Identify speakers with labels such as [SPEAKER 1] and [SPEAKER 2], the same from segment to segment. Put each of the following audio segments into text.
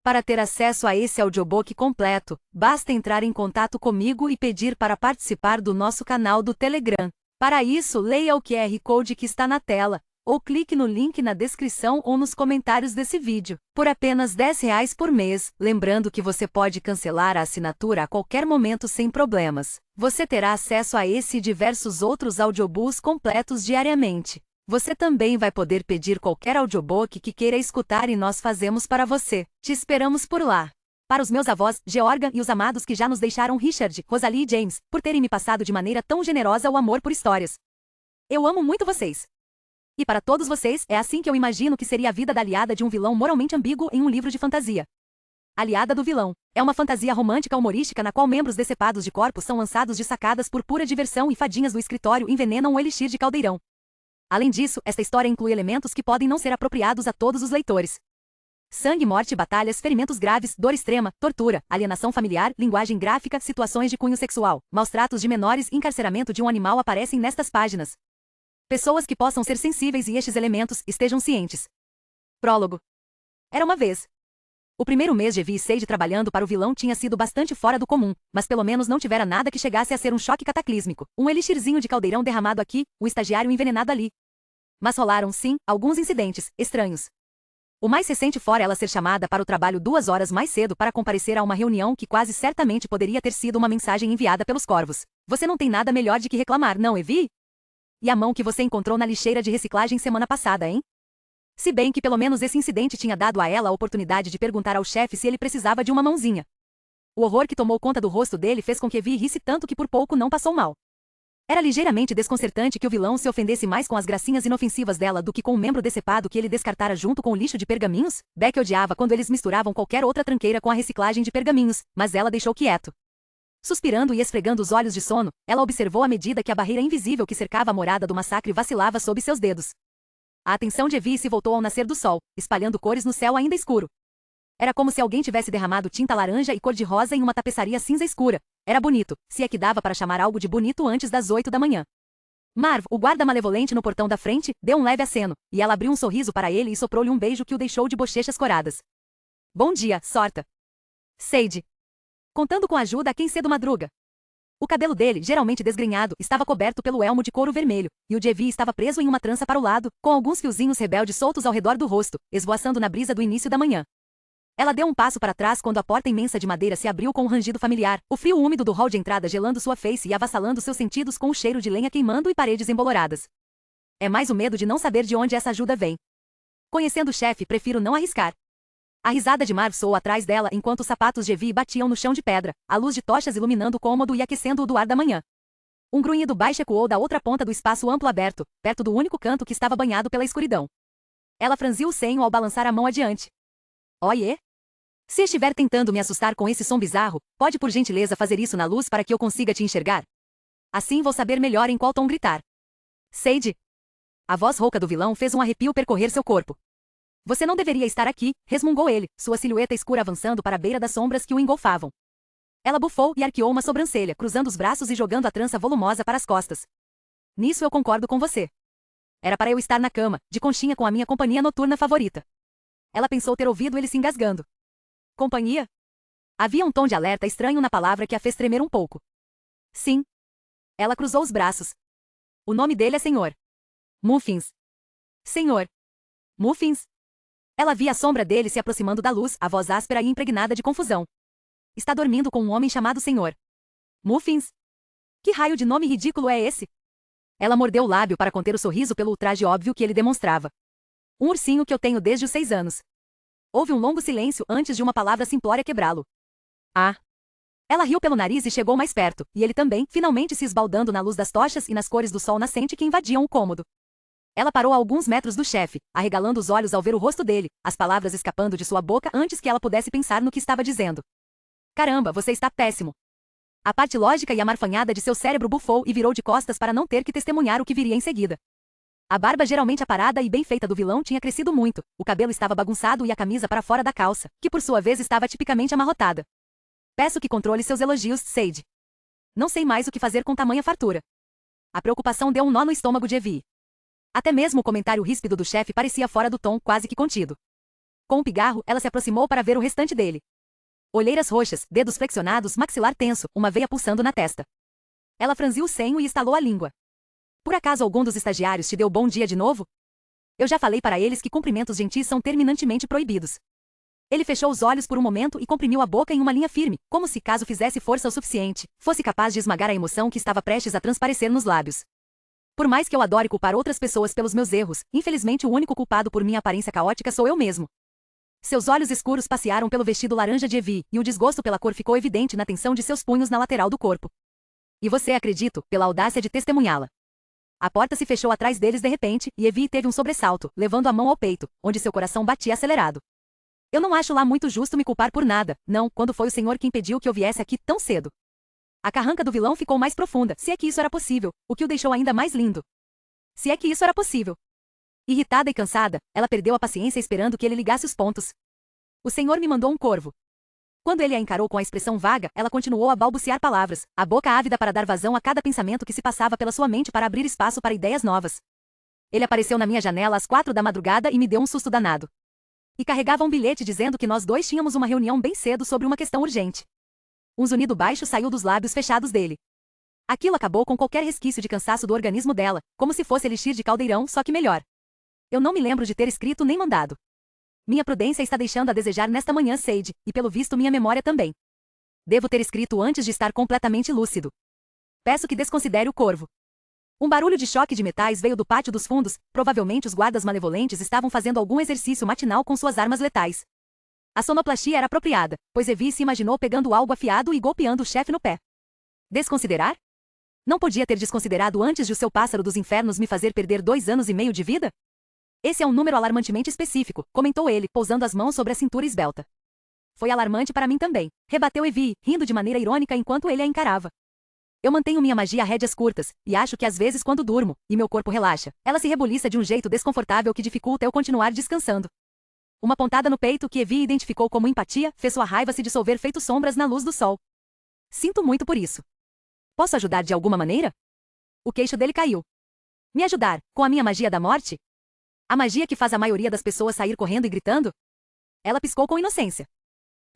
[SPEAKER 1] Para ter acesso a esse audiobook completo, basta entrar em contato comigo e pedir para participar do nosso canal do Telegram. Para isso, leia o QR Code que está na tela, ou clique no link na descrição ou nos comentários desse vídeo. Por apenas R$ 10 por mês, lembrando que você pode cancelar a assinatura a qualquer momento sem problemas. Você terá acesso a esse e diversos outros audiobooks completos diariamente. Você também vai poder pedir qualquer audiobook que queira escutar e nós fazemos para você. Te esperamos por lá. Para os meus avós, Georga e os amados que já nos deixaram, Richard, Rosalie e James, por terem me passado de maneira tão generosa o amor por histórias. Eu amo muito vocês. E para todos vocês, é assim que eu imagino que seria a vida da aliada de um vilão moralmente ambíguo em um livro de fantasia. Aliada do vilão. É uma fantasia romântica humorística na qual membros decepados de corpos são lançados de sacadas por pura diversão e fadinhas do escritório envenenam o elixir de caldeirão. Além disso, esta história inclui elementos que podem não ser apropriados a todos os leitores. Sangue, morte, batalhas, ferimentos graves, dor extrema, tortura, alienação familiar, linguagem gráfica, situações de cunho sexual, maus tratos de menores e encarceramento de um animal aparecem nestas páginas. Pessoas que possam ser sensíveis e estes elementos estejam cientes. Prólogo. Era uma vez. O primeiro mês de Evie e Sage trabalhando para o vilão tinha sido bastante fora do comum, mas pelo menos não tivera nada que chegasse a ser um choque cataclísmico. Um elixirzinho de caldeirão derramado aqui, o estagiário envenenado ali. Mas rolaram, sim, alguns incidentes estranhos. O mais recente fora ela ser chamada para o trabalho 2 horas mais cedo para comparecer a uma reunião que quase certamente poderia ter sido uma mensagem enviada pelos corvos. Você não tem nada melhor de que reclamar, não, Evie? E a mão que você encontrou na lixeira de reciclagem semana passada, hein? Se bem que pelo menos esse incidente tinha dado a ela a oportunidade de perguntar ao chefe se ele precisava de uma mãozinha. O horror que tomou conta do rosto dele fez com que Evie risse tanto que por pouco não passou mal. Era ligeiramente desconcertante que o vilão se ofendesse mais com as gracinhas inofensivas dela do que com o membro decepado que ele descartara junto com o lixo de pergaminhos. Beck odiava quando eles misturavam qualquer outra tranqueira com a reciclagem de pergaminhos, mas ela deixou quieto. Suspirando e esfregando os olhos de sono, ela observou à medida que a barreira invisível que cercava a morada do massacre vacilava sob seus dedos. A atenção de Evie se voltou ao nascer do sol, espalhando cores no céu ainda escuro. Era como se alguém tivesse derramado tinta laranja e cor-de-rosa em uma tapeçaria cinza escura. Era bonito, se é que dava para chamar algo de bonito antes das 8 da manhã. Marv, o guarda malevolente no portão da frente, deu um leve aceno, e ela abriu um sorriso para ele e soprou-lhe um beijo que o deixou de bochechas coradas. Bom dia, Sorta. Sage. Contando com a ajuda a quem cedo madruga. O cabelo dele, geralmente desgrenhado, estava coberto pelo elmo de couro vermelho, e o de Evie estava preso em uma trança para o lado, com alguns fiozinhos rebeldes soltos ao redor do rosto, esvoaçando na brisa do início da manhã. Ela deu um passo para trás quando a porta imensa de madeira se abriu com um rangido familiar, o frio úmido do hall de entrada gelando sua face e avassalando seus sentidos com o cheiro de lenha queimando e paredes emboloradas. É mais o medo de não saber de onde essa ajuda vem. Conhecendo o chefe, prefiro não arriscar. A risada de Marv soou atrás dela enquanto os sapatos de Evie batiam no chão de pedra, a luz de tochas iluminando o cômodo e aquecendo-o do ar da manhã. Um grunhido baixo ecoou da outra ponta do espaço amplo aberto, perto do único canto que estava banhado pela escuridão. Ela franziu o senho ao balançar a mão adiante. Oiê? Se estiver tentando me assustar com esse som bizarro, pode por gentileza fazer isso na luz para que eu consiga te enxergar? Assim vou saber melhor em qual tom gritar. Sage. A voz rouca do vilão fez um arrepio percorrer seu corpo. Você não deveria estar aqui, resmungou ele, sua silhueta escura avançando para a beira das sombras que o engolfavam. Ela bufou e arqueou uma sobrancelha, cruzando os braços e jogando a trança volumosa para as costas. Nisso eu concordo com você. Era para eu estar na cama, de conchinha com a minha companhia noturna favorita. Ela pensou ter ouvido ele se engasgando. Companhia? Havia um tom de alerta estranho na palavra que a fez tremer um pouco. Sim. Ela cruzou os braços. O nome dele é Senhor. Muffins. Senhor. Muffins? Ela via a sombra dele se aproximando da luz, a voz áspera e impregnada de confusão. Está dormindo com um homem chamado Senhor. Muffins? Que raio de nome ridículo é esse? Ela mordeu o lábio para conter o sorriso pelo ultraje óbvio que ele demonstrava. Um ursinho que eu tenho desde os 6 anos. Houve um longo silêncio antes de uma palavra simplória quebrá-lo. Ah. Ela riu pelo nariz e chegou mais perto, e ele também, finalmente se esbaldando na luz das tochas e nas cores do sol nascente que invadiam o cômodo. Ela parou a alguns metros do chefe, arregalando os olhos ao ver o rosto dele, as palavras escapando de sua boca antes que ela pudesse pensar no que estava dizendo. Caramba, você está péssimo. A parte lógica e amarfanhada de seu cérebro bufou e virou de costas para não ter que testemunhar o que viria em seguida. A barba geralmente aparada e bem feita do vilão tinha crescido muito, o cabelo estava bagunçado e a camisa para fora da calça, que por sua vez estava tipicamente amarrotada. Peço que controle seus elogios, Sage. Não sei mais o que fazer com tamanha fartura. A preocupação deu um nó no estômago de Evie. Até mesmo o comentário ríspido do chefe parecia fora do tom, quase que contido. Com um pigarro, ela se aproximou para ver o restante dele. Olheiras roxas, dedos flexionados, maxilar tenso, uma veia pulsando na testa. Ela franziu o senho e estalou a língua. Por acaso algum dos estagiários te deu bom dia de novo? Eu já falei para eles que cumprimentos gentis são terminantemente proibidos. Ele fechou os olhos por um momento e comprimiu a boca em uma linha firme, como se, caso fizesse força o suficiente, fosse capaz de esmagar a emoção que estava prestes a transparecer nos lábios. Por mais que eu adore culpar outras pessoas pelos meus erros, infelizmente o único culpado por minha aparência caótica sou eu mesmo. Seus olhos escuros passearam pelo vestido laranja de Evie, e o desgosto pela cor ficou evidente na tensão de seus punhos na lateral do corpo. E você, acredito, pela audácia de testemunhá-la. A porta se fechou atrás deles de repente, e Evie teve um sobressalto, levando a mão ao peito, onde seu coração batia acelerado. Eu não acho lá muito justo me culpar por nada, não, quando foi o senhor que impediu que eu viesse aqui tão cedo. A carranca do vilão ficou mais profunda, se é que isso era possível, o que o deixou ainda mais lindo. Se é que isso era possível. Irritada e cansada, ela perdeu a paciência esperando que ele ligasse os pontos. O senhor me mandou um corvo. Quando ele a encarou com a expressão vaga, ela continuou a balbuciar palavras, a boca ávida para dar vazão a cada pensamento que se passava pela sua mente para abrir espaço para ideias novas. Ele apareceu na minha janela às 4 da madrugada e me deu um susto danado. E carregava um bilhete dizendo que nós dois tínhamos uma reunião bem cedo sobre uma questão urgente. Um zunido baixo saiu dos lábios fechados dele. Aquilo acabou com qualquer resquício de cansaço do organismo dela, como se fosse elixir de caldeirão, só que melhor. Eu não me lembro de ter escrito nem mandado. Minha prudência está deixando a desejar nesta manhã, Sade, e pelo visto minha memória também. Devo ter escrito antes de estar completamente lúcido. Peço que desconsidere o corvo. Um barulho de choque de metais veio do pátio dos fundos, provavelmente os guardas malevolentes estavam fazendo algum exercício matinal com suas armas letais. A sonoplastia era apropriada, pois Evie se imaginou pegando algo afiado e golpeando o chefe no pé. Desconsiderar? Não podia ter desconsiderado antes de o seu pássaro dos infernos me fazer perder 2 anos e meio de vida? Esse é um número alarmantemente específico, comentou ele, pousando as mãos sobre a cintura esbelta. Foi alarmante para mim também, rebateu Evie, rindo de maneira irônica enquanto ele a encarava. Eu mantenho minha magia a rédeas curtas, e acho que às vezes quando durmo, e meu corpo relaxa, ela se rebuliça de um jeito desconfortável que dificulta eu continuar descansando. Uma pontada no peito que Evie identificou como empatia fez sua raiva se dissolver feito sombras na luz do sol. Sinto muito por isso. Posso ajudar de alguma maneira? O queixo dele caiu. Me ajudar, com a minha magia da morte? A magia que faz a maioria das pessoas sair correndo e gritando? Ela piscou com inocência.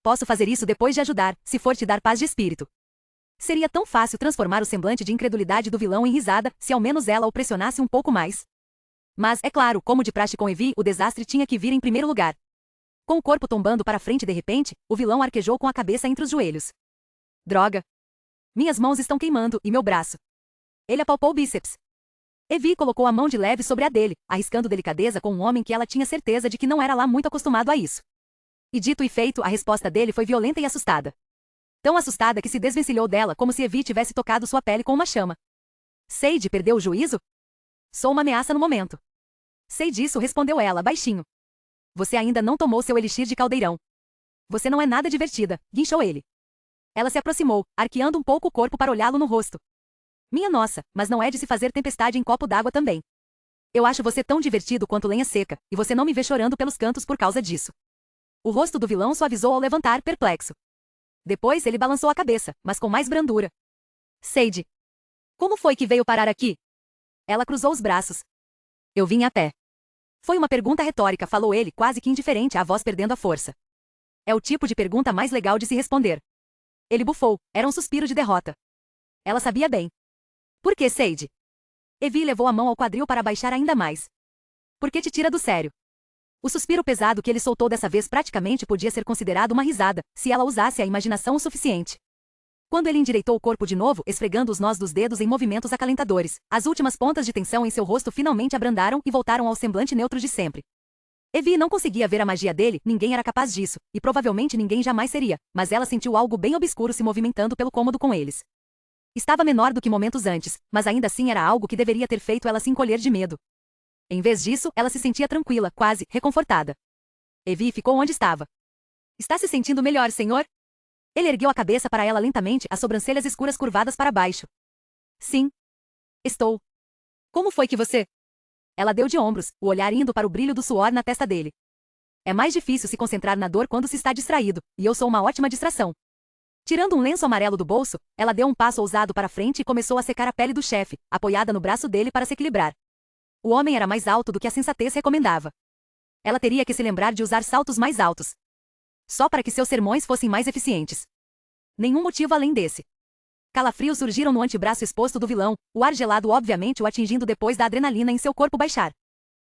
[SPEAKER 1] Posso fazer isso depois de ajudar, se for te dar paz de espírito. Seria tão fácil transformar o semblante de incredulidade do vilão em risada, se ao menos ela o pressionasse um pouco mais. Mas, é claro, como de praxe com Evie, o desastre tinha que vir em primeiro lugar. Com o corpo tombando para frente de repente, o vilão arquejou com a cabeça entre os joelhos. Droga! Minhas mãos estão queimando, e meu braço. Ele apalpou o bíceps. Evie colocou a mão de leve sobre a dele, arriscando delicadeza com um homem que ela tinha certeza de que não era lá muito acostumado a isso. E dito e feito, a resposta dele foi violenta e assustada. Tão assustada que se desvencilhou dela como se Evie tivesse tocado sua pele com uma chama. Sade perdeu o juízo? Sou uma ameaça no momento. Sei disso, respondeu ela, baixinho. Você ainda não tomou seu elixir de caldeirão. Você não é nada divertida, guinchou ele. Ela se aproximou, arqueando um pouco o corpo para olhá-lo no rosto. Minha nossa, mas não é de se fazer tempestade em copo d'água também. Eu acho você tão divertido quanto lenha seca, e você não me vê chorando pelos cantos por causa disso. O rosto do vilão suavizou ao levantar, perplexo. Depois ele balançou a cabeça, mas com mais brandura. Sade. Como foi que veio parar aqui? Ela cruzou os braços. Eu vim a pé. Foi uma pergunta retórica, falou ele, quase que indiferente, a voz perdendo a força. É o tipo de pergunta mais legal de se responder. Ele bufou, era um suspiro de derrota. Ela sabia bem. Por que, Sade? Evie levou a mão ao quadril para baixar ainda mais. Por que te tira do sério? O suspiro pesado que ele soltou dessa vez praticamente podia ser considerado uma risada, se ela usasse a imaginação o suficiente. Quando ele endireitou o corpo de novo, esfregando os nós dos dedos em movimentos acalentadores, as últimas pontas de tensão em seu rosto finalmente abrandaram e voltaram ao semblante neutro de sempre. Evie não conseguia ver a magia dele, ninguém era capaz disso, e provavelmente ninguém jamais seria, mas ela sentiu algo bem obscuro se movimentando pelo cômodo com eles. Estava menor do que momentos antes, mas ainda assim era algo que deveria ter feito ela se encolher de medo. Em vez disso, ela se sentia tranquila, quase, reconfortada. Evie ficou onde estava. Está se sentindo melhor, senhor? Ele ergueu a cabeça para ela lentamente, as sobrancelhas escuras curvadas para baixo. Sim. Estou. Como foi que você... Ela deu de ombros, o olhar indo para o brilho do suor na testa dele. É mais difícil se concentrar na dor quando se está distraído, e eu sou uma ótima distração. Tirando um lenço amarelo do bolso, ela deu um passo ousado para frente e começou a secar a pele do chefe, apoiada no braço dele para se equilibrar. O homem era mais alto do que a sensatez recomendava. Ela teria que se lembrar de usar saltos mais altos. Só para que seus sermões fossem mais eficientes. Nenhum motivo além desse. Calafrios surgiram no antebraço exposto do vilão, o ar gelado obviamente o atingindo depois da adrenalina em seu corpo baixar.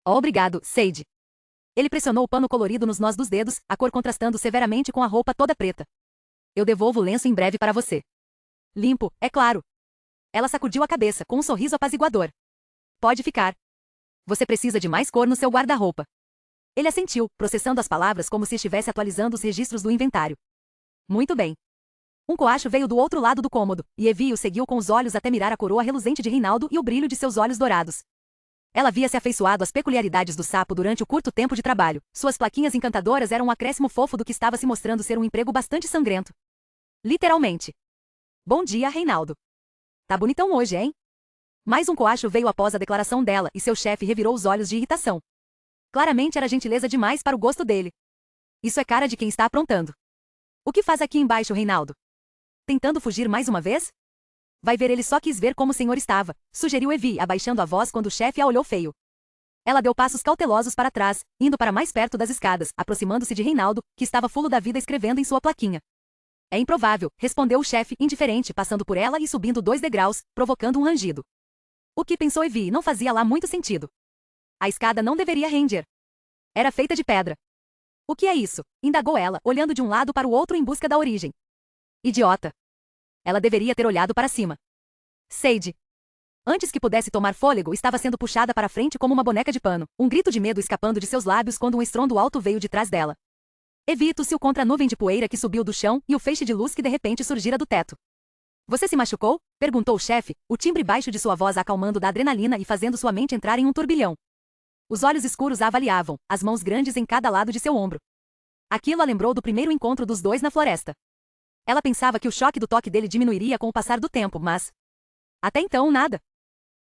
[SPEAKER 1] Oh, obrigado, Sage. Ele pressionou o pano colorido nos nós dos dedos, a cor contrastando severamente com a roupa toda preta. Eu devolvo o lenço em breve para você. Limpo, é claro. Ela sacudiu a cabeça, com um sorriso apaziguador. Pode ficar. Você precisa de mais cor no seu guarda-roupa. Ele assentiu, processando as palavras como se estivesse atualizando os registros do inventário. Muito bem. Um coacho veio do outro lado do cômodo, e Evie o seguiu com os olhos até mirar a coroa reluzente de Reinaldo e o brilho de seus olhos dourados. Ela havia se afeiçoado às peculiaridades do sapo durante o curto tempo de trabalho. Suas plaquinhas encantadoras eram um acréscimo fofo do que estava se mostrando ser um emprego bastante sangrento. Literalmente. Bom dia, Reinaldo. Tá bonitão hoje, hein? Mais um coacho veio após a declaração dela, e seu chefe revirou os olhos de irritação. Claramente era gentileza demais para o gosto dele. Isso é cara de quem está aprontando. O que faz aqui embaixo, Reinaldo? Tentando fugir mais uma vez? Vai ver, ele só quis ver como o senhor estava, sugeriu Evie, abaixando a voz quando o chefe a olhou feio. Ela deu passos cautelosos para trás, indo para mais perto das escadas, aproximando-se de Reinaldo, que estava fulo da vida escrevendo em sua plaquinha. É improvável, respondeu o chefe, indiferente, passando por ela e subindo 2 degraus, provocando um rangido. O que pensou Evie não fazia lá muito sentido. A escada não deveria render. Era feita de pedra. O que é isso? Indagou ela, olhando de um lado para o outro em busca da origem. Idiota. Ela deveria ter olhado para cima. Sage. Antes que pudesse tomar fôlego, estava sendo puxada para frente como uma boneca de pano, um grito de medo escapando de seus lábios quando um estrondo alto veio de trás dela. Evie tossiu contra a nuvem de poeira que subiu do chão e o feixe de luz que de repente surgira do teto. Você se machucou? Perguntou o chefe, o timbre baixo de sua voz a acalmando da adrenalina e fazendo sua mente entrar em um turbilhão. Os olhos escuros a avaliavam, as mãos grandes em cada lado de seu ombro. Aquilo a lembrou do primeiro encontro dos dois na floresta. Ela pensava que o choque do toque dele diminuiria com o passar do tempo, mas... até então, nada.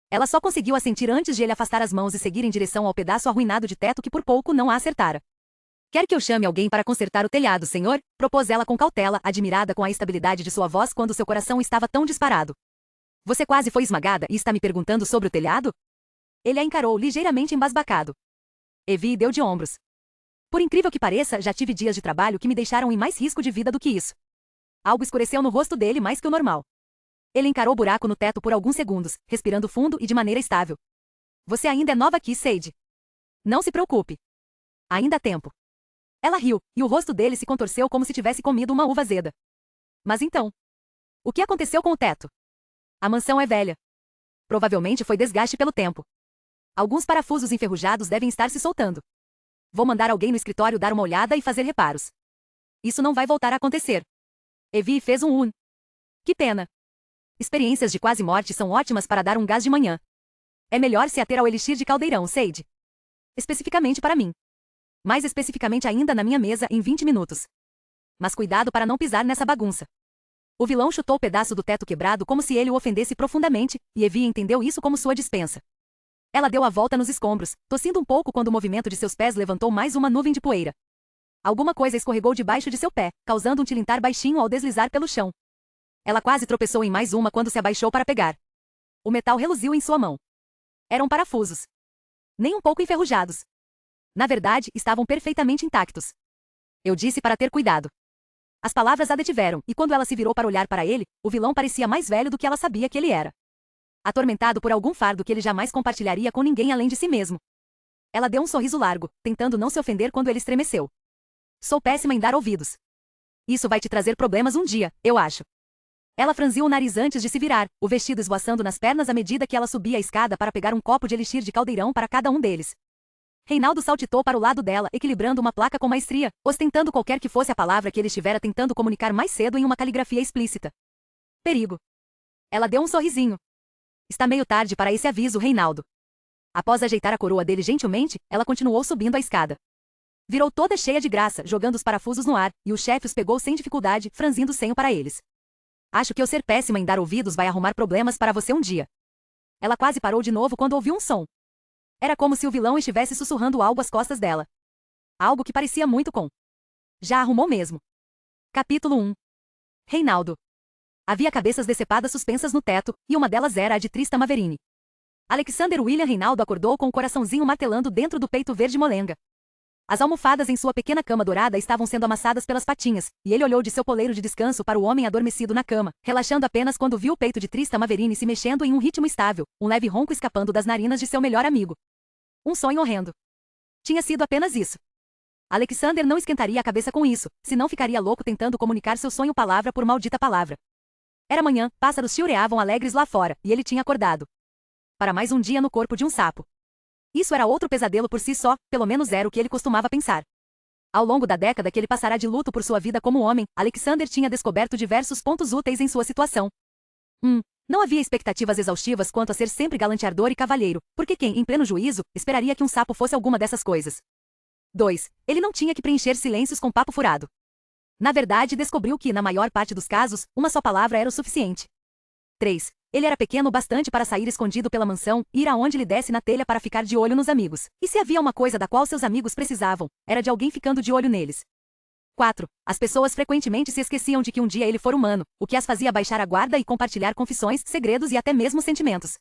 [SPEAKER 1] Ela só conseguiu assentir antes de ele afastar as mãos e seguir em direção ao pedaço arruinado de teto que por pouco não a acertara. Quer que eu chame alguém para consertar o telhado, senhor? Propôs ela com cautela, admirada com a estabilidade de sua voz quando seu coração estava tão disparado. Você quase foi esmagada e está me perguntando sobre o telhado? Ele a encarou ligeiramente embasbacado. Evie deu de ombros. Por incrível que pareça, já tive dias de trabalho que me deixaram em mais risco de vida do que isso. Algo escureceu no rosto dele mais que o normal. Ele encarou o buraco no teto por alguns segundos, respirando fundo e de maneira estável. Você ainda é nova aqui, Sage. Não se preocupe. Ainda há tempo. Ela riu, e o rosto dele se contorceu como se tivesse comido uma uva azeda. Mas então? O que aconteceu com o teto? A mansão é velha. Provavelmente foi desgaste pelo tempo. Alguns parafusos enferrujados devem estar se soltando. Vou mandar alguém no escritório dar uma olhada e fazer reparos. Isso não vai voltar a acontecer. Evie fez um Que pena. Experiências de quase morte são ótimas para dar um gás de manhã. É melhor se ater ao elixir de caldeirão, Sage. Especificamente para mim. Mais especificamente ainda na minha mesa em 20 minutos. Mas cuidado para não pisar nessa bagunça. O vilão chutou o pedaço do teto quebrado como se ele o ofendesse profundamente, e Evie entendeu isso como sua dispensa. Ela deu a volta nos escombros, tossindo um pouco quando o movimento de seus pés levantou mais uma nuvem de poeira. Alguma coisa escorregou debaixo de seu pé, causando um tilintar baixinho ao deslizar pelo chão. Ela quase tropeçou em mais uma quando se abaixou para pegar. O metal reluziu em sua mão. Eram parafusos. Nem um pouco enferrujados. Na verdade, estavam perfeitamente intactos. Eu disse para ter cuidado. As palavras a detiveram, e quando ela se virou para olhar para ele, o vilão parecia mais velho do que ela sabia que ele era. Atormentado por algum fardo que ele jamais compartilharia com ninguém além de si mesmo. Ela deu um sorriso largo, tentando não se ofender quando ele estremeceu. Sou péssima em dar ouvidos. Isso vai te trazer problemas um dia, eu acho. Ela franziu o nariz antes de se virar, o vestido esvoaçando nas pernas à medida que ela subia a escada para pegar um copo de elixir de caldeirão para cada um deles. Reinaldo saltitou para o lado dela, equilibrando uma placa com maestria, ostentando qualquer que fosse a palavra que ele estivera tentando comunicar mais cedo em uma caligrafia explícita. Perigo. Ela deu um sorrisinho. Está meio tarde para esse aviso, Reinaldo. Após ajeitar a coroa dele gentilmente, ela continuou subindo a escada. Virou toda cheia de graça, jogando os parafusos no ar, e o chefe os pegou sem dificuldade, franzindo o senho para eles. Acho que eu ser péssima em dar ouvidos vai arrumar problemas para você um dia. Ela quase parou de novo quando ouviu um som. Era como se o vilão estivesse sussurrando algo às costas dela. Algo que parecia muito com. Já arrumou mesmo. Capítulo 1. Reinaldo. Havia cabeças decepadas suspensas no teto, e uma delas era a de Trista Maverini. Alexander William Reinaldo acordou com o coraçãozinho martelando dentro do peito verde molenga. As almofadas em sua pequena cama dourada estavam sendo amassadas pelas patinhas, e ele olhou de seu poleiro de descanso para o homem adormecido na cama, relaxando apenas quando viu o peito de Tristan Maverini se mexendo em um ritmo estável, um leve ronco escapando das narinas de seu melhor amigo. Um sonho horrendo. Tinha sido apenas isso. Alexander não esquentaria a cabeça com isso, senão ficaria louco tentando comunicar seu sonho palavra por maldita palavra. Era manhã, pássaros chiureavam alegres lá fora, e ele tinha acordado para mais um dia no corpo de um sapo. Isso era outro pesadelo por si só, pelo menos era o que ele costumava pensar. Ao longo da década que ele passará de luto por sua vida como homem, Alexander tinha descoberto diversos pontos úteis em sua situação. Não havia expectativas exaustivas quanto a ser sempre galanteador e cavalheiro, porque quem, em pleno juízo, esperaria que um sapo fosse alguma dessas coisas? 2. Ele não tinha que preencher silêncios com papo furado. Na verdade, descobriu que, na maior parte dos casos, uma só palavra era o suficiente. 3. Ele era pequeno o bastante para sair escondido pela mansão, ir aonde lhe desse na telha para ficar de olho nos amigos. E se havia uma coisa da qual seus amigos precisavam, era de alguém ficando de olho neles. 4. As pessoas frequentemente se esqueciam de que um dia ele fora humano, o que as fazia baixar a guarda e compartilhar confissões, segredos e até mesmo sentimentos.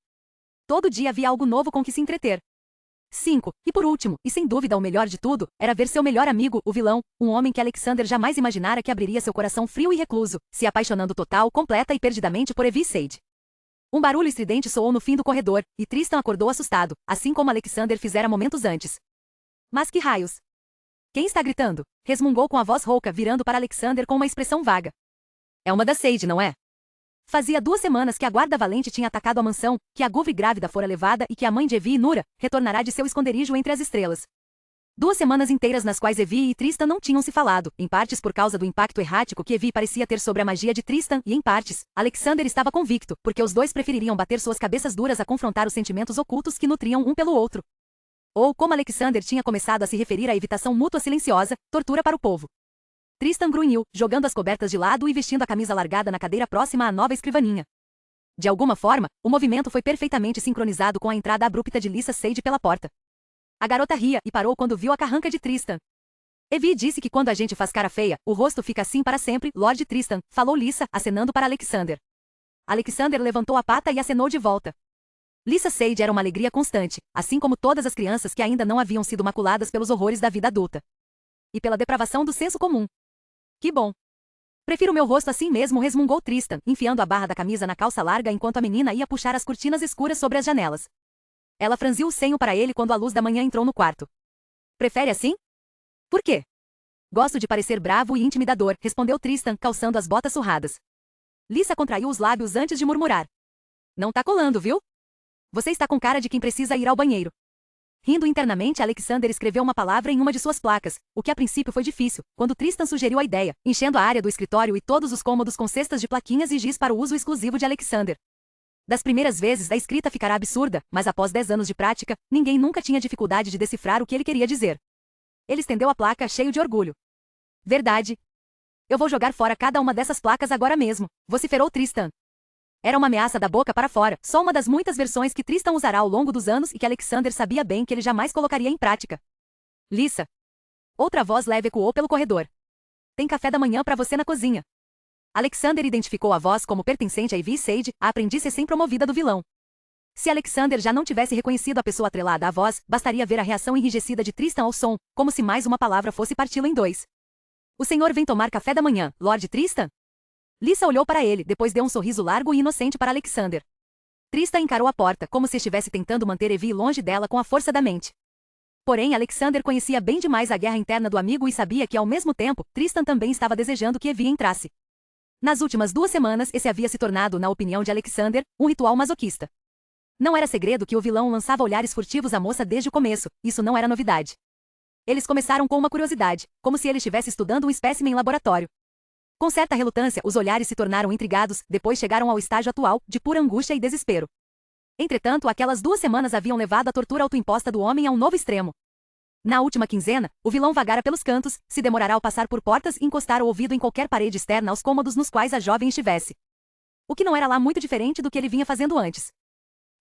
[SPEAKER 1] Todo dia havia algo novo com que se entreter. 5. E por último, e sem dúvida o melhor de tudo, era ver seu melhor amigo, o vilão, um homem que Alexander jamais imaginara que abriria seu coração frio e recluso, se apaixonando total, completa e perdidamente por Evie Sade. Um barulho estridente soou no fim do corredor, e Tristan acordou assustado, assim como Alexander fizera momentos antes. Mas que raios! Quem está gritando? Resmungou com a voz rouca, virando para Alexander com uma expressão vaga. É uma da Sade, não é? Fazia 2 semanas que a guarda valente tinha atacado a mansão, que a Guvre grávida fora levada e que a mãe de Evie, Nura, retornará de seu esconderijo entre as estrelas. 2 semanas inteiras nas quais Evie e Tristan não tinham se falado, em partes por causa do impacto errático que Evie parecia ter sobre a magia de Tristan e em partes, Alexander estava convicto, porque os dois prefeririam bater suas cabeças duras a confrontar os sentimentos ocultos que nutriam um pelo outro. Ou, como Alexander tinha começado a se referir à evitação mútua silenciosa, tortura para o povo. Tristan grunhiu, jogando as cobertas de lado e vestindo a camisa largada na cadeira próxima à nova escrivaninha. De alguma forma, o movimento foi perfeitamente sincronizado com a entrada abrupta de Lyssa Sade pela porta. A garota ria e parou quando viu a carranca de Tristan. Evie disse que quando a gente faz cara feia, o rosto fica assim para sempre, Lord Tristan, falou Lyssa, acenando para Alexander. Alexander levantou a pata e acenou de volta. Lyssa Sade era uma alegria constante, assim como todas as crianças que ainda não haviam sido maculadas pelos horrores da vida adulta. E pela depravação do senso comum. Que bom. Prefiro meu rosto assim mesmo, resmungou Tristan, enfiando a barra da camisa na calça larga enquanto a menina ia puxar as cortinas escuras sobre as janelas. Ela franziu o senho para ele quando a luz da manhã entrou no quarto. Prefere assim? Por quê? Gosto de parecer bravo e intimidador, respondeu Tristan, calçando as botas surradas. Lyssa contraiu os lábios antes de murmurar. Não tá colando, viu? Você está com cara de quem precisa ir ao banheiro. Rindo internamente, Alexander escreveu uma palavra em uma de suas placas, o que a princípio foi difícil, quando Tristan sugeriu a ideia, enchendo a área do escritório e todos os cômodos com cestas de plaquinhas e giz para o uso exclusivo de Alexander. Das primeiras vezes a escrita ficará absurda, mas após 10 anos de prática, ninguém nunca tinha dificuldade de decifrar o que ele queria dizer. Ele estendeu a placa cheio de orgulho. Verdade. Eu vou jogar fora cada uma dessas placas agora mesmo, vociferou Tristan. Era uma ameaça da boca para fora, só uma das muitas versões que Tristan usará ao longo dos anos e que Alexander sabia bem que ele jamais colocaria em prática. Lyssa. Outra voz leve ecoou pelo corredor. Tem café da manhã para você na cozinha. Alexander identificou a voz como pertencente a Evie Sade, a aprendiz recém-promovida do vilão. Se Alexander já não tivesse reconhecido a pessoa atrelada à voz, bastaria ver a reação enrijecida de Tristan ao som, como se mais uma palavra fosse parti-lo em 2. O senhor vem tomar café da manhã, Lord Tristan? Lyssa olhou para ele, depois deu um sorriso largo e inocente para Alexander. Tristan encarou a porta, como se estivesse tentando manter Evie longe dela com a força da mente. Porém, Alexander conhecia bem demais a guerra interna do amigo e sabia que, ao mesmo tempo, Tristan também estava desejando que Evie entrasse. Nas últimas 2 semanas, esse havia se tornado, na opinião de Alexander, um ritual masoquista. Não era segredo que o vilão lançava olhares furtivos à moça desde o começo, isso não era novidade. Eles começaram com uma curiosidade, como se ele estivesse estudando um espécime em laboratório. Com certa relutância, os olhares se tornaram intrigados, depois chegaram ao estágio atual, de pura angústia e desespero. Entretanto, aquelas 2 semanas haviam levado a tortura autoimposta do homem a um novo extremo. Na última quinzena, o vilão vagara pelos cantos, se demorará ao passar por portas e encostar o ouvido em qualquer parede externa aos cômodos nos quais a jovem estivesse. O que não era lá muito diferente do que ele vinha fazendo antes.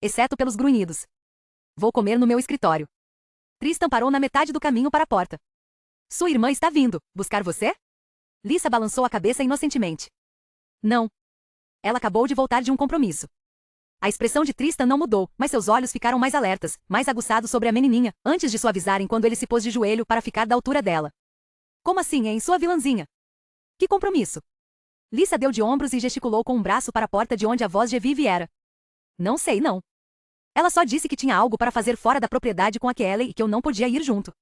[SPEAKER 1] Exceto pelos grunhidos. Vou comer no meu escritório. Tristan parou na metade do caminho para a porta. Sua irmã está vindo. Buscar você? Lyssa balançou a cabeça inocentemente. Não. Ela acabou de voltar de um compromisso. A expressão de Tristan não mudou, mas seus olhos ficaram mais alertas, mais aguçados sobre a menininha, antes de suavizarem quando ele se pôs de joelho para ficar da altura dela. Como assim, hein, sua vilãzinha? Que compromisso? Lisa deu de ombros e gesticulou com um braço para a porta de onde a voz de Evie viera. Não sei, não. Ela só disse que tinha algo para fazer fora da propriedade com a Kelly e que eu não podia ir junto.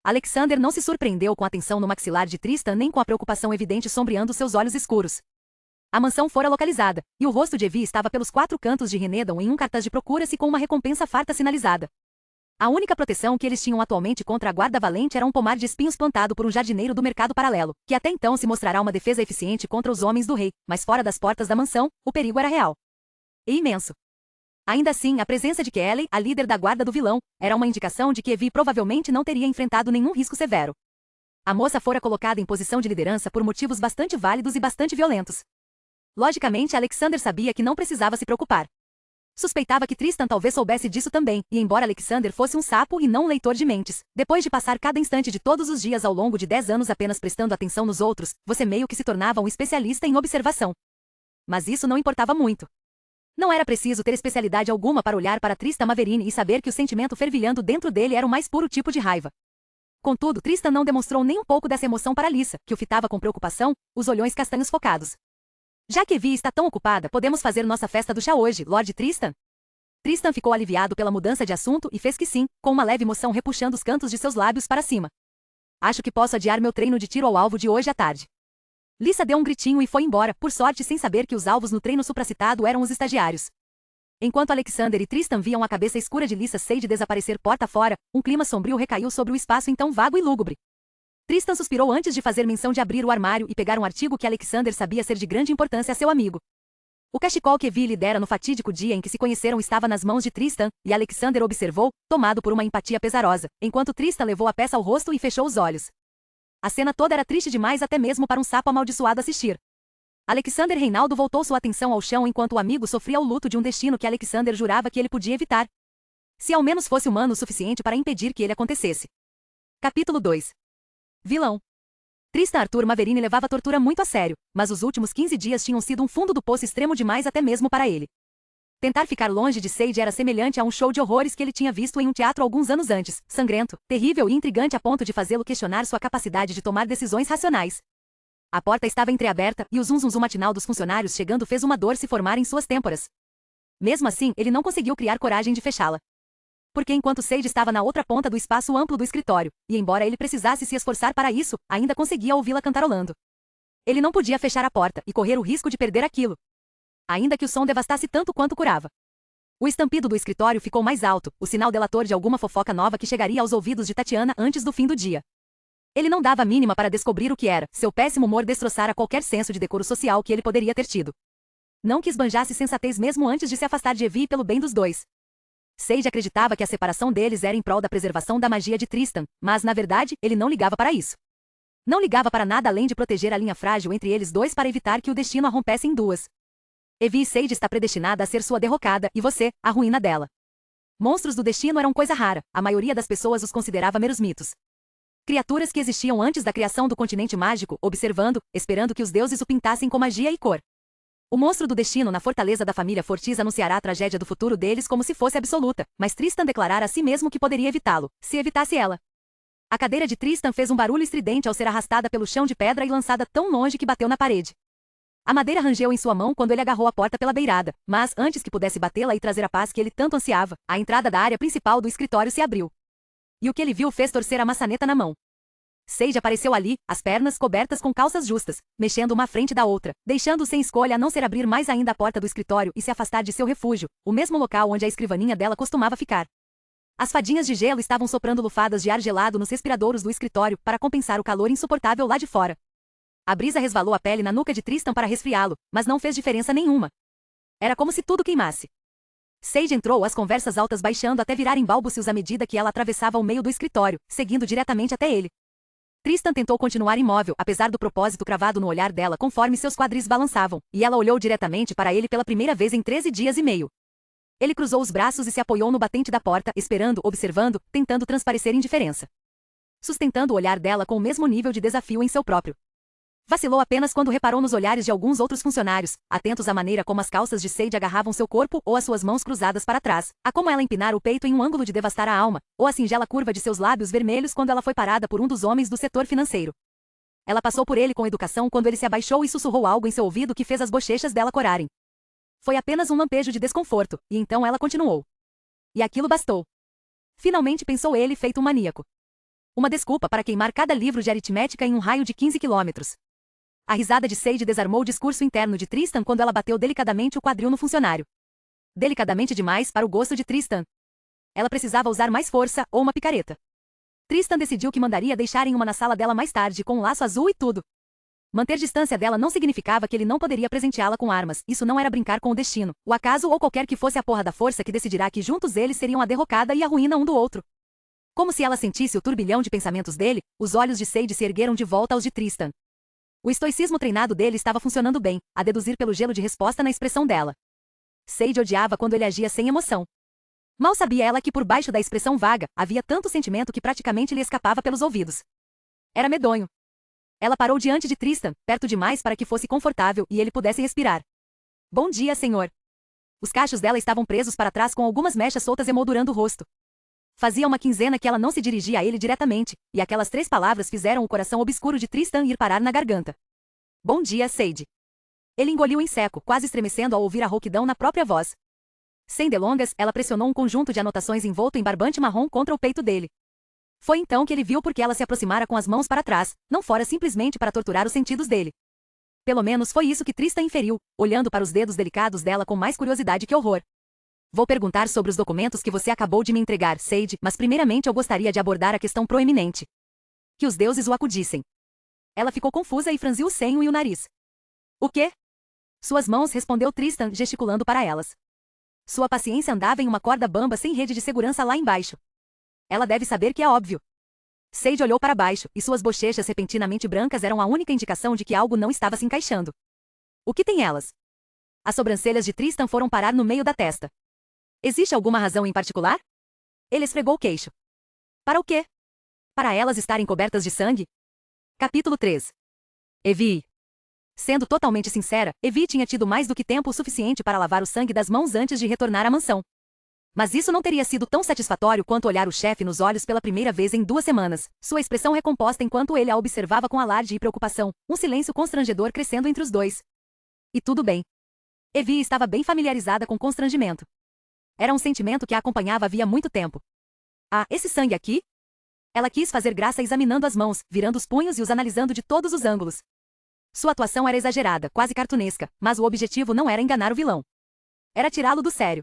[SPEAKER 1] Alexander não se surpreendeu com a tensão no maxilar de Tristan nem com a preocupação evidente sombreando seus olhos escuros. A mansão fora localizada, e o rosto de Evie estava pelos 4 cantos de Renedon em um cartaz de procura-se com uma recompensa farta sinalizada. A única proteção que eles tinham atualmente contra a guarda valente era um pomar de espinhos plantado por um jardineiro do mercado paralelo, que até então se mostrará uma defesa eficiente contra os homens do rei, mas fora das portas da mansão, o perigo era real. E imenso. Ainda assim, a presença de Kelly, a líder da guarda do vilão, era uma indicação de que Evie provavelmente não teria enfrentado nenhum risco severo. A moça fora colocada em posição de liderança por motivos bastante válidos e bastante violentos. Logicamente, Alexander sabia que não precisava se preocupar. Suspeitava que Tristan talvez soubesse disso também, e embora Alexander fosse um sapo e não um leitor de mentes, depois de passar cada instante de todos os dias ao longo de 10 anos apenas prestando atenção nos outros, você meio que se tornava um especialista em observação. Mas isso não importava muito. Não era preciso ter especialidade alguma para olhar para Tristan Maverini e saber que o sentimento fervilhando dentro dele era o mais puro tipo de raiva. Contudo, Tristan não demonstrou nem um pouco dessa emoção para Lisa, que o fitava com preocupação, os olhões castanhos focados. Já que Evie está tão ocupada, podemos fazer nossa festa do chá hoje, Lord Tristan? Tristan ficou aliviado pela mudança de assunto e fez que sim, com uma leve moção repuxando os cantos de seus lábios para cima. Acho que posso adiar meu treino de tiro ao alvo de hoje à tarde. Lisa deu um gritinho e foi embora, por sorte sem saber que os alvos no treino supracitado eram os estagiários. Enquanto Alexander e Tristan viam a cabeça escura de Lisa Sage desaparecer porta fora, um clima sombrio recaiu sobre o espaço então vago e lúgubre. Tristan suspirou antes de fazer menção de abrir o armário e pegar um artigo que Alexander sabia ser de grande importância a seu amigo. O cachecol que Evie lhe dera no fatídico dia em que se conheceram estava nas mãos de Tristan, e Alexander observou, tomado por uma empatia pesarosa, enquanto Tristan levou a peça ao rosto e fechou os olhos. A cena toda era triste demais até mesmo para um sapo amaldiçoado assistir. Alexander Reinaldo voltou sua atenção ao chão enquanto o amigo sofria o luto de um destino que Alexander jurava que ele podia evitar. Se ao menos fosse humano o suficiente para impedir que ele acontecesse. Capítulo 2. Vilão. Tristan Arthur Maverini levava a tortura muito a sério, mas os últimos 15 dias tinham sido um fundo do poço extremo demais até mesmo para ele. Tentar ficar longe de Sage era semelhante a um show de horrores que ele tinha visto em um teatro alguns anos antes, sangrento, terrível e intrigante a ponto de fazê-lo questionar sua capacidade de tomar decisões racionais. A porta estava entreaberta e o zum-zum matinal dos funcionários chegando fez uma dor se formar em suas têmporas. Mesmo assim, ele não conseguiu criar coragem de fechá-la. Porque enquanto Sage estava na outra ponta do espaço amplo do escritório, e embora ele precisasse se esforçar para isso, ainda conseguia ouvi-la cantarolando. Ele não podia fechar a porta e correr o risco de perder aquilo. Ainda que o som devastasse tanto quanto curava. O estampido do escritório ficou mais alto, o sinal delator de alguma fofoca nova que chegaria aos ouvidos de Tatiana antes do fim do dia. Ele não dava a mínima para descobrir o que era, seu péssimo humor destroçara qualquer senso de decoro social que ele poderia ter tido. Não que esbanjasse sensatez mesmo antes de se afastar de Evie pelo bem dos dois. Sage acreditava que a separação deles era em prol da preservação da magia de Tristan, mas, na verdade, ele não ligava para isso. Não ligava para nada além de proteger a linha frágil entre eles dois para evitar que o destino a rompesse em duas. Evie e Sage está predestinada a ser sua derrocada, e você, a ruína dela. Monstros do destino eram coisa rara, a maioria das pessoas os considerava meros mitos. Criaturas que existiam antes da criação do continente mágico, observando, esperando que os deuses o pintassem com magia e cor. O monstro do destino na fortaleza da família Fortis anunciará a tragédia do futuro deles como se fosse absoluta, mas Tristan declarara a si mesmo que poderia evitá-lo, se evitasse ela. A cadeira de Tristan fez um barulho estridente ao ser arrastada pelo chão de pedra e lançada tão longe que bateu na parede. A madeira rangeu em sua mão quando ele agarrou a porta pela beirada, mas antes que pudesse batê-la e trazer a paz que ele tanto ansiava, a entrada da área principal do escritório se abriu. E o que ele viu fez torcer a maçaneta na mão. Sage apareceu ali, as pernas cobertas com calças justas, mexendo uma à frente da outra, deixando sem escolha a não ser abrir mais ainda a porta do escritório e se afastar de seu refúgio, o mesmo local onde a escrivaninha dela costumava ficar. As fadinhas de gelo estavam soprando lufadas de ar gelado nos respiradouros do escritório para compensar o calor insuportável lá de fora. A brisa resvalou a pele na nuca de Tristan para resfriá-lo, mas não fez diferença nenhuma. Era como se tudo queimasse. Sage entrou, as conversas altas baixando até virarem balbucios à medida que ela atravessava o meio do escritório, seguindo diretamente até ele. Tristan tentou continuar imóvel, apesar do propósito cravado no olhar dela conforme seus quadris balançavam, e ela olhou diretamente para ele pela primeira vez em 13 dias e meio. Ele cruzou os braços e se apoiou no batente da porta, esperando, observando, tentando transparecer indiferença. Sustentando o olhar dela com o mesmo nível de desafio em seu próprio. Vacilou apenas quando reparou nos olhares de alguns outros funcionários, atentos à maneira como as calças de Sage agarravam seu corpo ou as suas mãos cruzadas para trás, a como ela empinar o peito em um ângulo de devastar a alma, ou a singela curva de seus lábios vermelhos quando ela foi parada por um dos homens do setor financeiro. Ela passou por ele com educação quando ele se abaixou e sussurrou algo em seu ouvido que fez as bochechas dela corarem. Foi apenas um lampejo de desconforto, e então ela continuou. E aquilo bastou. Finalmente pensou ele feito um maníaco. Uma desculpa para queimar cada livro de aritmética em um raio de 15 quilômetros. A risada de Sage desarmou o discurso interno de Tristan quando ela bateu delicadamente o quadril no funcionário. Delicadamente demais para o gosto de Tristan. Ela precisava usar mais força ou uma picareta. Tristan decidiu que mandaria deixarem uma na sala dela mais tarde com um laço azul e tudo. Manter distância dela não significava que ele não poderia presenteá-la com armas, isso não era brincar com o destino, o acaso ou qualquer que fosse a porra da força que decidirá que juntos eles seriam a derrocada e a ruína um do outro. Como se ela sentisse o turbilhão de pensamentos dele, os olhos de Sage se ergueram de volta aos de Tristan. O estoicismo treinado dele estava funcionando bem, a deduzir pelo gelo de resposta na expressão dela. Sage odiava quando ele agia sem emoção. Mal sabia ela que por baixo da expressão vaga, havia tanto sentimento que praticamente lhe escapava pelos ouvidos. Era medonho. Ela parou diante de Tristan, perto demais para que fosse confortável e ele pudesse respirar. Bom dia, senhor. Os cachos dela estavam presos para trás com algumas mechas soltas emoldurando o rosto. Fazia uma quinzena que ela não se dirigia a ele diretamente, e aquelas 3 palavras fizeram o coração obscuro de Tristan ir parar na garganta. Bom dia, Sage. Ele engoliu em seco, quase estremecendo ao ouvir a rouquidão na própria voz. Sem delongas, ela pressionou um conjunto de anotações envolto em barbante marrom contra o peito dele. Foi então que ele viu por que ela se aproximara com as mãos para trás, não fora simplesmente para torturar os sentidos dele. Pelo menos foi isso que Tristan inferiu, olhando para os dedos delicados dela com mais curiosidade que horror. Vou perguntar sobre os documentos que você acabou de me entregar, Sage, mas primeiramente eu gostaria de abordar a questão proeminente. Que os deuses o acudissem. Ela ficou confusa e franziu o senho e o nariz. O quê? Suas mãos, respondeu Tristan, gesticulando para elas. Sua paciência andava em uma corda bamba sem rede de segurança lá embaixo. Ela deve saber que é óbvio. Sage olhou para baixo, e suas bochechas repentinamente brancas eram a única indicação de que algo não estava se encaixando. O que tem elas? As sobrancelhas de Tristan foram parar no meio da testa. Existe alguma razão em particular? Ele esfregou o queixo. Para o quê? Para elas estarem cobertas de sangue? Capítulo 3. Evie. Sendo totalmente sincera, Evie tinha tido mais do que tempo o suficiente para lavar o sangue das mãos antes de retornar à mansão. Mas isso não teria sido tão satisfatório quanto olhar o chefe nos olhos pela primeira vez em 2 semanas, sua expressão recomposta enquanto ele a observava com alarde e preocupação, um silêncio constrangedor crescendo entre os dois. E tudo bem. Evie estava bem familiarizada com constrangimento. Era um sentimento que a acompanhava havia muito tempo. Ah, esse sangue aqui? Ela quis fazer graça examinando as mãos, virando os punhos e os analisando de todos os ângulos. Sua atuação era exagerada, quase cartunesca, mas o objetivo não era enganar o vilão. Era tirá-lo do sério.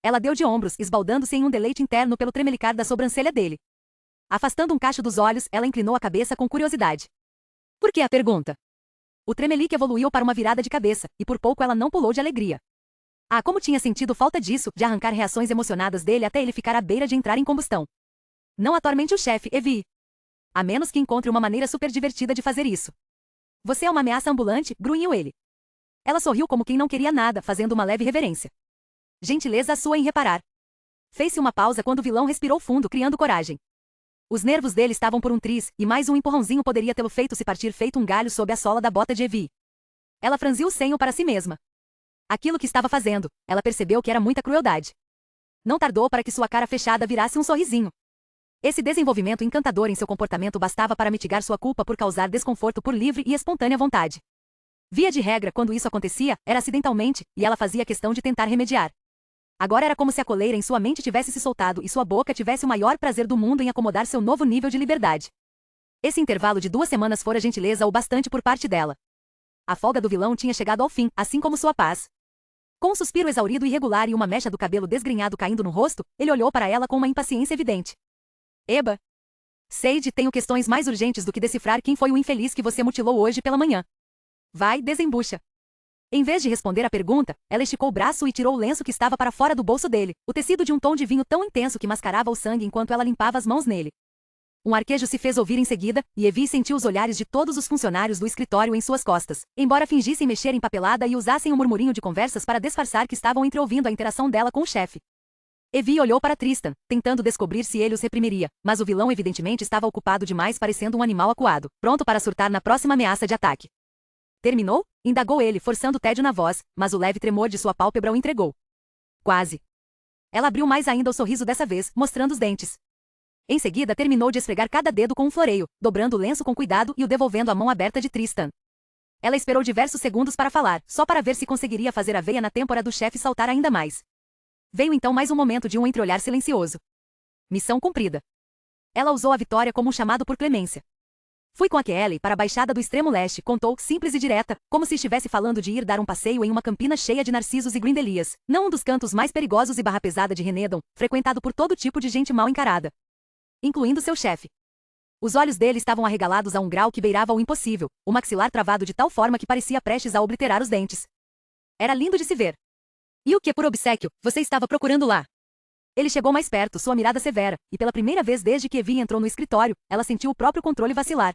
[SPEAKER 1] Ela deu de ombros, esbaldando-se em um deleite interno pelo tremelicar da sobrancelha dele. Afastando um cacho dos olhos, ela inclinou a cabeça com curiosidade. Por que a pergunta? O tremelique evoluiu para uma virada de cabeça, e por pouco ela não pulou de alegria. Ah, como tinha sentido falta disso, de arrancar reações emocionadas dele até ele ficar à beira de entrar em combustão. Não atormente o chefe, Evie. A menos que encontre uma maneira super divertida de fazer isso. Você é uma ameaça ambulante, grunhiu ele. Ela sorriu como quem não queria nada, fazendo uma leve reverência. Gentileza sua em reparar. Fez-se uma pausa quando o vilão respirou fundo, criando coragem. Os nervos dele estavam por um triz, e mais um empurrãozinho poderia tê-lo feito se partir feito um galho sob a sola da bota de Evie. Ela franziu o senho para si mesma. Aquilo que estava fazendo, ela percebeu que era muita crueldade. Não tardou para que sua cara fechada virasse um sorrisinho. Esse desenvolvimento encantador em seu comportamento bastava para mitigar sua culpa por causar desconforto por livre e espontânea vontade. Via de regra, quando isso acontecia, era acidentalmente, e ela fazia questão de tentar remediar. Agora era como se a coleira em sua mente tivesse se soltado e sua boca tivesse o maior prazer do mundo em acomodar seu novo nível de liberdade. Esse intervalo de 2 semanas fora gentileza o bastante por parte dela. A folga do vilão tinha chegado ao fim, assim como sua paz. Com um suspiro exaurido e irregular e uma mecha do cabelo desgrenhado caindo no rosto, ele olhou para ela com uma impaciência evidente. Eba! Sage, tenho questões mais urgentes do que decifrar quem foi o infeliz que você mutilou hoje pela manhã. Vai, desembucha. Em vez de responder à pergunta, ela esticou o braço e tirou o lenço que estava para fora do bolso dele, o tecido de um tom de vinho tão intenso que mascarava o sangue enquanto ela limpava as mãos nele. Um arquejo se fez ouvir em seguida, e Evie sentiu os olhares de todos os funcionários do escritório em suas costas, embora fingissem mexer em papelada e usassem um murmurinho de conversas para disfarçar que estavam entreouvindo a interação dela com o chefe. Evie olhou para Tristan, tentando descobrir se ele os reprimiria, mas o vilão evidentemente estava ocupado demais, parecendo um animal acuado, pronto para surtar na próxima ameaça de ataque. Terminou? Indagou ele, forçando tédio na voz, mas o leve tremor de sua pálpebra o entregou. Quase. Ela abriu mais ainda o sorriso dessa vez, mostrando os dentes. Em seguida terminou de esfregar cada dedo com um floreio, dobrando o lenço com cuidado e o devolvendo à mão aberta de Tristan. Ela esperou diversos segundos para falar, só para ver se conseguiria fazer a veia na têmpora do chefe saltar ainda mais. Veio então mais um momento de um entreolhar silencioso. Missão cumprida. Ela usou a vitória como um chamado por clemência. Fui com a Kelly para a Baixada do Extremo Leste, contou, simples e direta, como se estivesse falando de ir dar um passeio em uma campina cheia de narcisos e grindelias, não um dos cantos mais perigosos e barra pesada de Renedon, frequentado por todo tipo de gente mal encarada. Incluindo seu chefe. Os olhos dele estavam arregalados a um grau que beirava o impossível, o maxilar travado de tal forma que parecia prestes a obliterar os dentes. Era lindo de se ver. E o que por obséquio você estava procurando lá? Ele chegou mais perto, sua mirada severa, e pela primeira vez desde que Evie entrou no escritório, ela sentiu o próprio controle vacilar.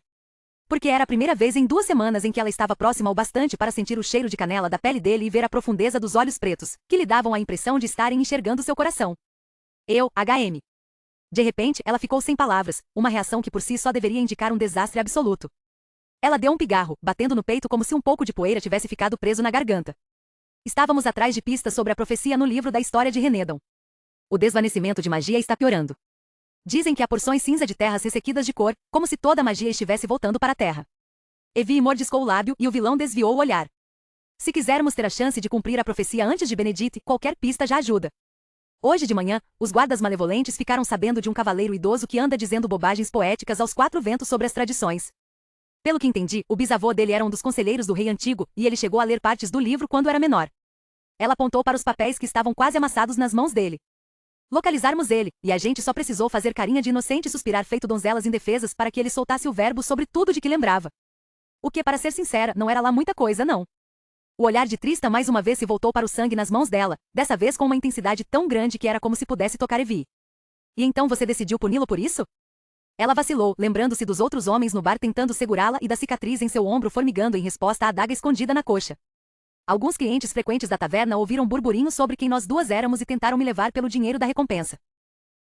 [SPEAKER 1] Porque era a primeira vez em 2 semanas em que ela estava próxima o bastante para sentir o cheiro de canela da pele dele e ver a profundeza dos olhos pretos, que lhe davam a impressão de estarem enxergando seu coração. Eu, HM. De repente, ela ficou sem palavras, uma reação que por si só deveria indicar um desastre absoluto. Ela deu um pigarro, batendo no peito como se um pouco de poeira tivesse ficado preso na garganta. Estávamos atrás de pistas sobre a profecia no livro da história de Renedon. O desvanecimento de magia está piorando. Dizem que há porções cinza de terras ressequidas de cor, como se toda a magia estivesse voltando para a terra. Evie mordiscou o lábio e o vilão desviou o olhar. Se quisermos ter a chance de cumprir a profecia antes de Benedict, qualquer pista já ajuda. Hoje de manhã, os guardas malevolentes ficaram sabendo de um cavaleiro idoso que anda dizendo bobagens poéticas aos 4 ventos sobre as tradições. Pelo que entendi, o bisavô dele era um dos conselheiros do rei antigo, e ele chegou a ler partes do livro quando era menor. Ela apontou para os papéis que estavam quase amassados nas mãos dele. Localizarmos ele, e a gente só precisou fazer carinha de inocente e suspirar feito donzelas indefesas para que ele soltasse o verbo sobre tudo de que lembrava. O que, para ser sincera, não era lá muita coisa, não. O olhar de Tristan mais uma vez se voltou para o sangue nas mãos dela, dessa vez com uma intensidade tão grande que era como se pudesse tocar Evie. E então você decidiu puni-lo por isso? Ela vacilou, lembrando-se dos outros homens no bar tentando segurá-la e da cicatriz em seu ombro formigando em resposta à adaga escondida na coxa. Alguns clientes frequentes da taverna ouviram burburinhos sobre quem nós duas éramos e tentaram me levar pelo dinheiro da recompensa.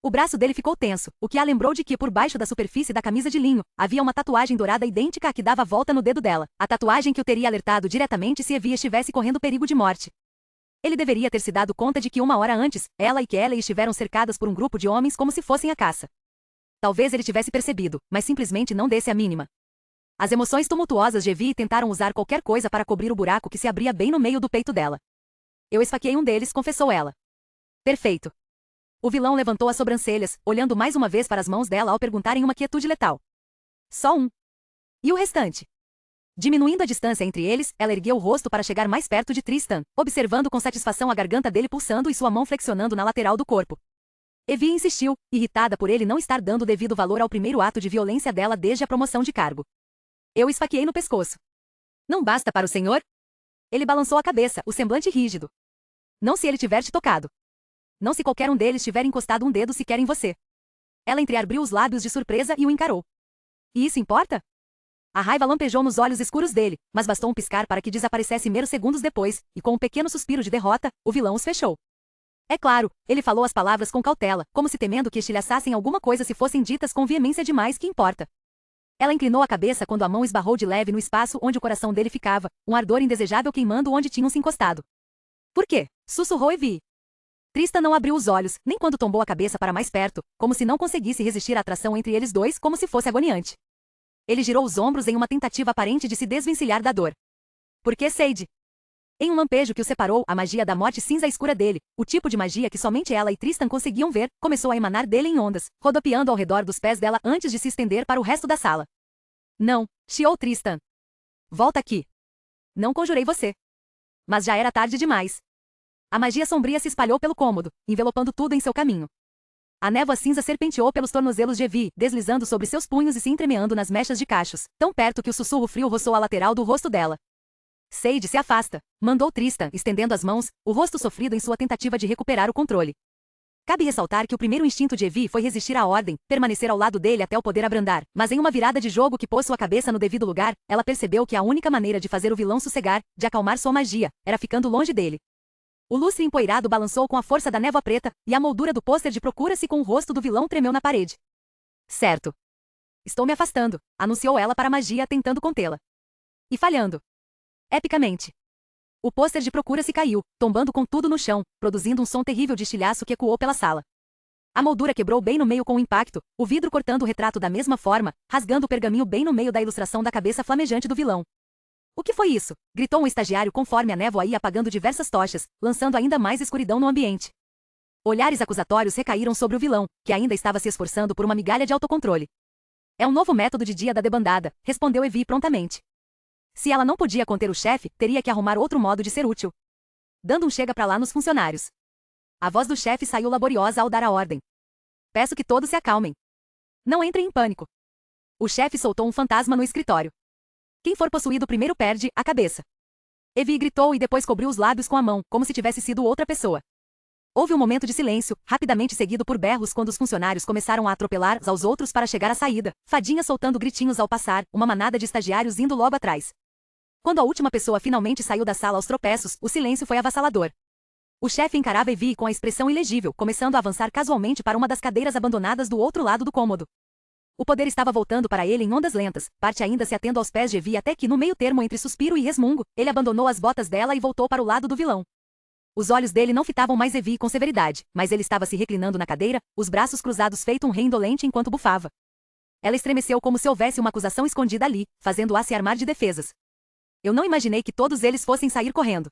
[SPEAKER 1] O braço dele ficou tenso, o que a lembrou de que, por baixo da superfície da camisa de linho, havia uma tatuagem dourada idêntica à que dava a volta no dedo dela, a tatuagem que o teria alertado diretamente se Evie estivesse correndo perigo de morte. Ele deveria ter se dado conta de que 1 hora antes, ela e Kelly estiveram cercadas por um grupo de homens como se fossem à caça. Talvez ele tivesse percebido, mas simplesmente não desse a mínima. As emoções tumultuosas de Evie tentaram usar qualquer coisa para cobrir o buraco que se abria bem no meio do peito dela. Eu esfaqueei um deles, confessou ela. Perfeito. O vilão levantou as sobrancelhas, olhando mais uma vez para as mãos dela ao perguntar em uma quietude letal. Só um. E o restante? Diminuindo a distância entre eles, ela ergueu o rosto para chegar mais perto de Tristan, observando com satisfação a garganta dele pulsando e sua mão flexionando na lateral do corpo. Evie insistiu, irritada por ele não estar dando devido valor ao primeiro ato de violência dela desde a promoção de cargo. Eu esfaqueei no pescoço. Não basta para o senhor? Ele balançou a cabeça, o semblante rígido. Não se ele tiver te tocado. Não se qualquer um deles tiver encostado um dedo sequer em você. Ela entreabriu os lábios de surpresa e o encarou. E isso importa? A raiva lampejou nos olhos escuros dele, mas bastou um piscar para que desaparecesse meros segundos depois, e com um pequeno suspiro de derrota, o vilão os fechou. É claro, ele falou as palavras com cautela, como se temendo que estilhaçassem alguma coisa se fossem ditas com veemência demais que importa. Ela inclinou a cabeça quando a mão esbarrou de leve no espaço onde o coração dele ficava, um ardor indesejável queimando onde tinham se encostado. Por quê? Sussurrou Evie. Tristan não abriu os olhos, nem quando tombou a cabeça para mais perto, como se não conseguisse resistir à atração entre eles dois, como se fosse agoniante. Ele girou os ombros em uma tentativa aparente de se desvencilhar da dor. Por que Sade? Em um lampejo que o separou, a magia da morte cinza escura dele, o tipo de magia que somente ela e Tristan conseguiam ver, começou a emanar dele em ondas, rodopiando ao redor dos pés dela antes de se estender para o resto da sala. Não, chiou Tristan. Volta aqui. Não conjurei você. Mas já era tarde demais. A magia sombria se espalhou pelo cômodo, envelopando tudo em seu caminho. A névoa cinza serpenteou pelos tornozelos de Evie, deslizando sobre seus punhos e se entremeando nas mechas de cachos, tão perto que o sussurro frio roçou a lateral do rosto dela. Sade se afasta, mandou Tristan, estendendo as mãos, o rosto sofrido em sua tentativa de recuperar o controle. Cabe ressaltar que o primeiro instinto de Evie foi resistir à ordem, permanecer ao lado dele até o poder abrandar, mas em uma virada de jogo que pôs sua cabeça no devido lugar, ela percebeu que a única maneira de fazer o vilão sossegar, de acalmar sua magia, era ficando longe dele. O lustre empoeirado balançou com a força da névoa preta, e a moldura do pôster de Procura-se com o rosto do vilão tremeu na parede. Certo. Estou me afastando, anunciou ela para a magia tentando contê-la. E falhando. Epicamente. O pôster de Procura-se caiu, tombando com tudo no chão, produzindo um som terrível de estilhaço que ecoou pela sala. A moldura quebrou bem no meio com o impacto, o vidro cortando o retrato da mesma forma, rasgando o pergaminho bem no meio da ilustração da cabeça flamejante do vilão. O que foi isso? Gritou um estagiário conforme a névoa ia apagando diversas tochas, lançando ainda mais escuridão no ambiente. Olhares acusatórios recaíram sobre o vilão, que ainda estava se esforçando por uma migalha de autocontrole. É um novo método de dia da debandada, respondeu Evie prontamente. Se ela não podia conter o chefe, teria que arrumar outro modo de ser útil. Dando um chega pra lá nos funcionários. A voz do chefe saiu laboriosa ao dar a ordem. Peço que todos se acalmem. Não entrem em pânico. O chefe soltou um fantasma no escritório. Quem for possuído primeiro perde a cabeça. Evie gritou e depois cobriu os lábios com a mão, como se tivesse sido outra pessoa. Houve um momento de silêncio, rapidamente seguido por berros quando os funcionários começaram a atropelar uns aos outros para chegar à saída, fadinha soltando gritinhos ao passar, uma manada de estagiários indo logo atrás. Quando a última pessoa finalmente saiu da sala aos tropeços, o silêncio foi avassalador. O chefe encarava Evie com a expressão ilegível, começando a avançar casualmente para uma das cadeiras abandonadas do outro lado do cômodo. O poder estava voltando para ele em ondas lentas, parte ainda se atendo aos pés de Evie até que, no meio termo entre suspiro e resmungo, ele abandonou as botas dela e voltou para o lado do vilão. Os olhos dele não fitavam mais Evie com severidade, mas ele estava se reclinando na cadeira, os braços cruzados feito um rei indolente enquanto bufava. Ela estremeceu como se houvesse uma acusação escondida ali, fazendo-a se armar de defesas. Eu não imaginei que todos eles fossem sair correndo.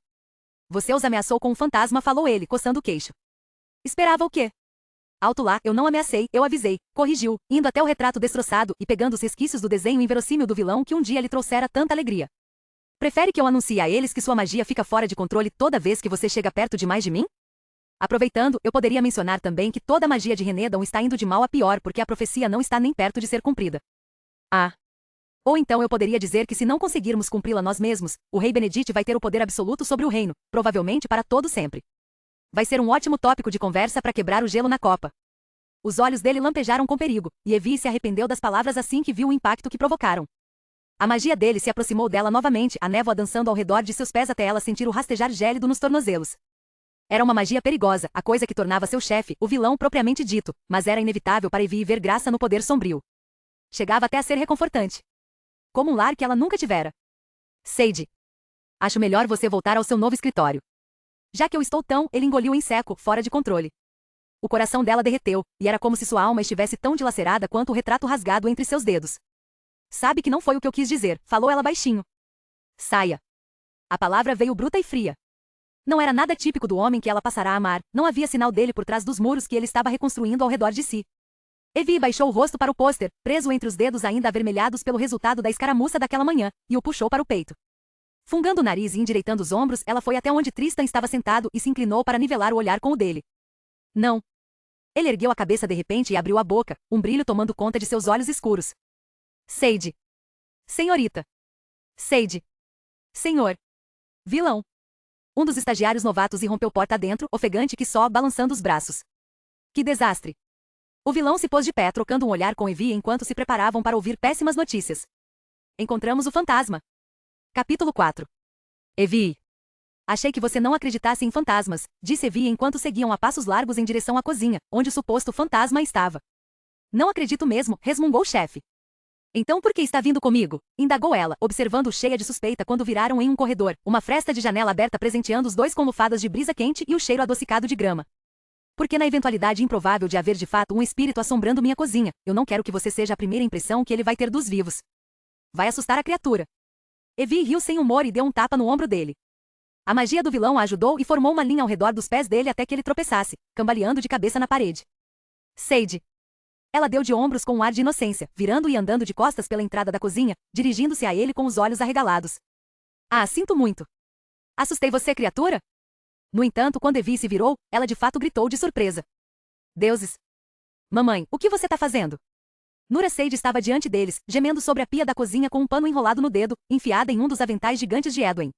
[SPEAKER 1] Você os ameaçou com um fantasma, falou ele, coçando o queixo. Esperava o quê? Alto lá, eu não ameacei, eu avisei, corrigiu, indo até o retrato destroçado e pegando os resquícios do desenho inverossímil do vilão que um dia lhe trouxera tanta alegria. Prefere que eu anuncie a eles que sua magia fica fora de controle toda vez que você chega perto demais de mim? Aproveitando, eu poderia mencionar também que toda a magia de Renedon está indo de mal a pior porque a profecia não está nem perto de ser cumprida. Ah. Ou então eu poderia dizer que se não conseguirmos cumpri-la nós mesmos, o rei Benedict vai ter o poder absoluto sobre o reino, provavelmente para todo sempre. Vai ser um ótimo tópico de conversa para quebrar o gelo na copa. Os olhos dele lampejaram com perigo, e Evie se arrependeu das palavras assim que viu o impacto que provocaram. A magia dele se aproximou dela novamente, a névoa dançando ao redor de seus pés até ela sentir o rastejar gélido nos tornozelos. Era uma magia perigosa, a coisa que tornava seu chefe, o vilão propriamente dito, mas era inevitável para Evie ver graça no poder sombrio. Chegava até a ser reconfortante. Como um lar que ela nunca tivera. Sade. Acho melhor você voltar ao seu novo escritório. Já que eu estou tão, ele engoliu em seco, fora de controle. O coração dela derreteu, e era como se sua alma estivesse tão dilacerada quanto o retrato rasgado entre seus dedos. Sabe que não foi o que eu quis dizer, falou ela baixinho. Saia. A palavra veio bruta e fria. Não era nada típico do homem que ela passará a amar, não havia sinal dele por trás dos muros que ele estava reconstruindo ao redor de si. Evie baixou o rosto para o pôster, preso entre os dedos ainda avermelhados pelo resultado da escaramuça daquela manhã, e o puxou para o peito. Fungando o nariz e endireitando os ombros, ela foi até onde Tristan estava sentado e se inclinou para nivelar o olhar com o dele. Não. Ele ergueu a cabeça de repente e abriu a boca, um brilho tomando conta de seus olhos escuros. Sade. Senhorita. Sade. Senhor. Vilão. Um dos estagiários novatos irrompeu porta adentro, ofegante que só, balançando os braços. Que desastre. O vilão se pôs de pé, trocando um olhar com Evie enquanto se preparavam para ouvir péssimas notícias. Encontramos o fantasma. Capítulo 4. Evie. Achei que você não acreditasse em fantasmas, disse Evie enquanto seguiam a passos largos em direção à cozinha, onde o suposto fantasma estava. Não acredito mesmo, resmungou o chefe. Então por que está vindo comigo? Indagou ela, observando-o cheia de suspeita quando viraram em um corredor, uma fresta de janela aberta presenteando os dois com lufadas de brisa quente e o cheiro adocicado de grama. Porque na eventualidade improvável de haver de fato um espírito assombrando minha cozinha, eu não quero que você seja a primeira impressão que ele vai ter dos vivos. Vai assustar a criatura. Evie riu sem humor e deu um tapa no ombro dele. A magia do vilão a ajudou e formou uma linha ao redor dos pés dele até que ele tropeçasse, cambaleando de cabeça na parede. Sade. Ela deu de ombros com um ar de inocência, virando e andando de costas pela entrada da cozinha, dirigindo-se a ele com os olhos arregalados. Ah, sinto muito. Assustei você, criatura? No entanto, quando Evie se virou, ela de fato gritou de surpresa. Deuses! Mamãe, o que você tá fazendo? Nura Sade estava diante deles, gemendo sobre a pia da cozinha com um pano enrolado no dedo, enfiada em um dos aventais gigantes de Edwin.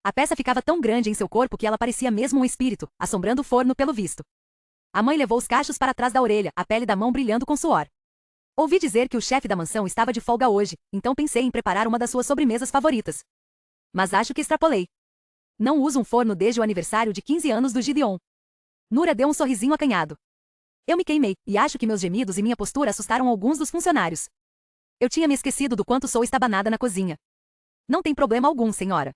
[SPEAKER 1] A peça ficava tão grande em seu corpo que ela parecia mesmo um espírito, assombrando o forno pelo visto. A mãe levou os cachos para trás da orelha, a pele da mão brilhando com suor. Ouvi dizer que o chefe da mansão estava de folga hoje, então pensei em preparar uma das suas sobremesas favoritas. Mas acho que extrapolei. Não uso um forno desde o aniversário de 15 anos do Gideon. Nura deu um sorrisinho acanhado. Eu me queimei, e acho que meus gemidos e minha postura assustaram alguns dos funcionários. Eu tinha me esquecido do quanto sou estabanada na cozinha. Não tem problema algum, senhora.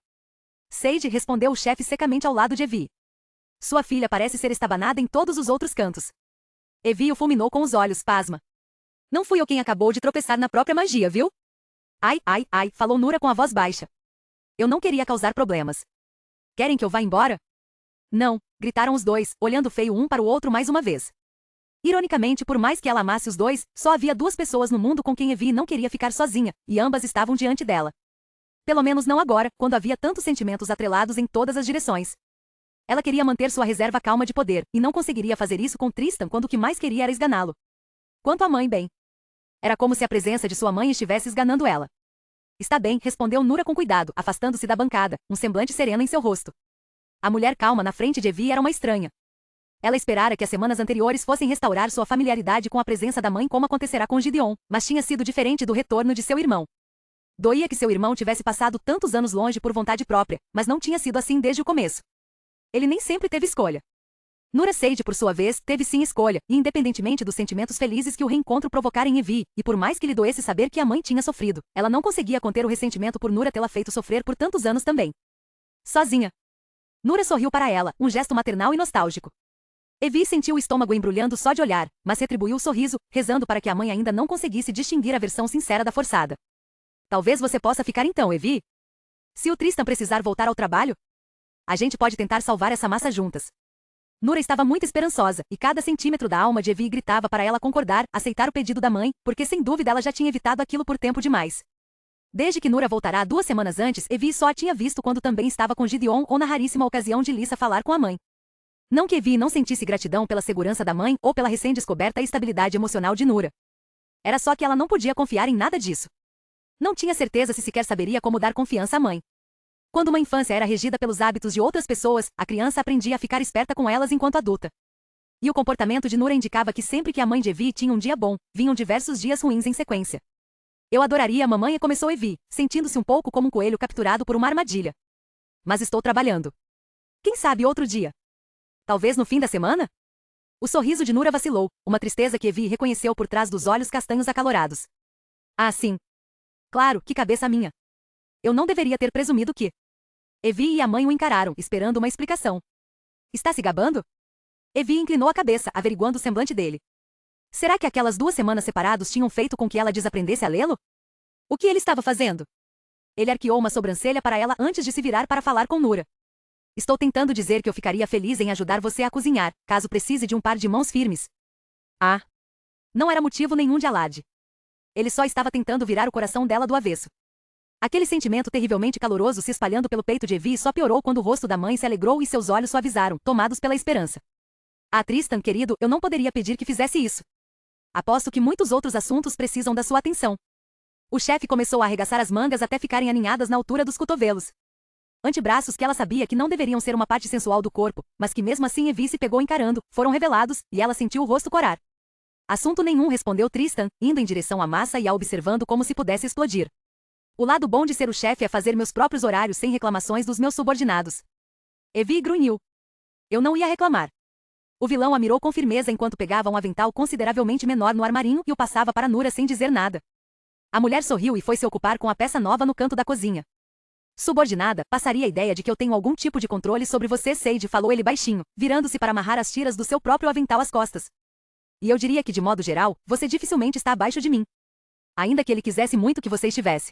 [SPEAKER 1] Sage, respondeu o chefe secamente ao lado de Evie. Sua filha parece ser estabanada em todos os outros cantos. Evie o fulminou com os olhos, pasma. Não fui eu quem acabou de tropeçar na própria magia, viu? Ai, ai, ai, falou Nura com a voz baixa. Eu não queria causar problemas. Querem que eu vá embora? Não, gritaram os dois, olhando feio um para o outro mais uma vez. Ironicamente, por mais que ela amasse os dois, só havia duas pessoas no mundo com quem Evie não queria ficar sozinha, e ambas estavam diante dela. Pelo menos não agora, quando havia tantos sentimentos atrelados em todas as direções. Ela queria manter sua reserva calma de poder, e não conseguiria fazer isso com Tristan quando o que mais queria era esganá-lo. Quanto à mãe, bem. Era como se a presença de sua mãe estivesse esganando ela. Está bem, respondeu Nura com cuidado, afastando-se da bancada, um semblante sereno em seu rosto. A mulher calma na frente de Evie era uma estranha. Ela esperara que as semanas anteriores fossem restaurar sua familiaridade com a presença da mãe como acontecerá com Gideon, mas tinha sido diferente do retorno de seu irmão. Doía que seu irmão tivesse passado tantos anos longe por vontade própria, mas não tinha sido assim desde o começo. Ele nem sempre teve escolha. Nura Sage, por sua vez, teve sim escolha, e independentemente dos sentimentos felizes que o reencontro provocara em Evie, e por mais que lhe doesse saber que a mãe tinha sofrido, ela não conseguia conter o ressentimento por Nura tê-la feito sofrer por tantos anos também. Sozinha. Nura sorriu para ela, um gesto maternal e nostálgico. Evie sentiu o estômago embrulhando só de olhar, mas retribuiu o sorriso, rezando para que a mãe ainda não conseguisse distinguir a versão sincera da forçada. Talvez você possa ficar então, Evie? Se o Tristan precisar voltar ao trabalho, a gente pode tentar salvar essa massa juntas. Nura estava muito esperançosa, e cada centímetro da alma de Evie gritava para ela concordar, aceitar o pedido da mãe, porque sem dúvida ela já tinha evitado aquilo por tempo demais. Desde que Nura voltará 2 semanas antes, Evie só a tinha visto quando também estava com Gideon ou na raríssima ocasião de Lisa falar com a mãe. Não que Evie não sentisse gratidão pela segurança da mãe ou pela recém-descoberta estabilidade emocional de Nura. Era só que ela não podia confiar em nada disso. Não tinha certeza se sequer saberia como dar confiança à mãe. Quando uma infância era regida pelos hábitos de outras pessoas, a criança aprendia a ficar esperta com elas enquanto adulta. E o comportamento de Nura indicava que sempre que a mãe de Evie tinha um dia bom, vinham diversos dias ruins em sequência. Eu adoraria a mamãe, começou Evie, sentindo-se um pouco como um coelho capturado por uma armadilha. Mas estou trabalhando. Quem sabe outro dia? Talvez no fim da semana? O sorriso de Nura vacilou, uma tristeza que Evie reconheceu por trás dos olhos castanhos acalorados. Ah, sim. Claro, que cabeça minha. Eu não deveria ter presumido que... Evie e a mãe o encararam, esperando uma explicação. Está se gabando? Evie inclinou a cabeça, averiguando o semblante dele. Será que aquelas 2 semanas separados tinham feito com que ela desaprendesse a lê-lo? O que ele estava fazendo? Ele arqueou uma sobrancelha para ela antes de se virar para falar com Nura. Estou tentando dizer que eu ficaria feliz em ajudar você a cozinhar, caso precise de um par de mãos firmes. Ah. Não era motivo nenhum de alarde. Ele só estava tentando virar o coração dela do avesso. Aquele sentimento terrivelmente caloroso se espalhando pelo peito de Evie só piorou quando o rosto da mãe se alegrou e seus olhos suavizaram, tomados pela esperança. Ah, Tristan, querido, eu não poderia pedir que fizesse isso. Aposto que muitos outros assuntos precisam da sua atenção. O chefe começou a arregaçar as mangas até ficarem aninhadas na altura dos cotovelos. Antebraços que ela sabia que não deveriam ser uma parte sensual do corpo, mas que mesmo assim Evie se pegou encarando, foram revelados, e ela sentiu o rosto corar. Assunto nenhum, respondeu Tristan, indo em direção à massa e a observando como se pudesse explodir. O lado bom de ser o chefe é fazer meus próprios horários sem reclamações dos meus subordinados. Evie grunhiu. Eu não ia reclamar. O vilão a mirou com firmeza enquanto pegava um avental consideravelmente menor no armarinho e o passava para Nura sem dizer nada. A mulher sorriu e foi se ocupar com a peça nova no canto da cozinha. Subordinada, passaria a ideia de que eu tenho algum tipo de controle sobre você, Sage, falou ele baixinho, virando-se para amarrar as tiras do seu próprio avental às costas. E eu diria que de modo geral, você dificilmente está abaixo de mim. Ainda que ele quisesse muito que você estivesse.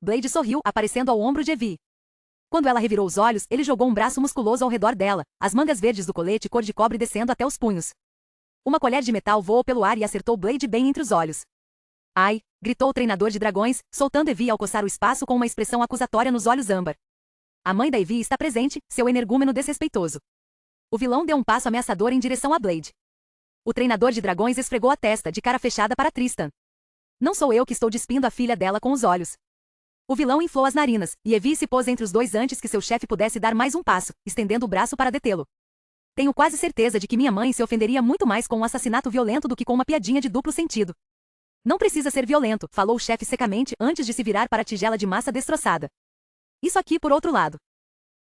[SPEAKER 1] Blade sorriu, aparecendo ao ombro de Evie. Quando ela revirou os olhos, ele jogou um braço musculoso ao redor dela, as mangas verdes do colete cor de cobre descendo até os punhos. Uma colher de metal voou pelo ar e acertou Blade bem entre os olhos. Ai! Gritou o treinador de dragões, soltando Evie ao coçar o espaço com uma expressão acusatória nos olhos âmbar. A mãe da Evie está presente, seu energúmeno desrespeitoso. O vilão deu um passo ameaçador em direção a Blade. O treinador de dragões esfregou a testa, de cara fechada para Tristan. Não sou eu que estou despindo a filha dela com os olhos. O vilão inflou as narinas, e Evie se pôs entre os dois antes que seu chefe pudesse dar mais um passo, estendendo o braço para detê-lo. Tenho quase certeza de que minha mãe se ofenderia muito mais com um assassinato violento do que com uma piadinha de duplo sentido. Não precisa ser violento, falou o chefe secamente antes de se virar para a tigela de massa destroçada. Isso aqui por outro lado.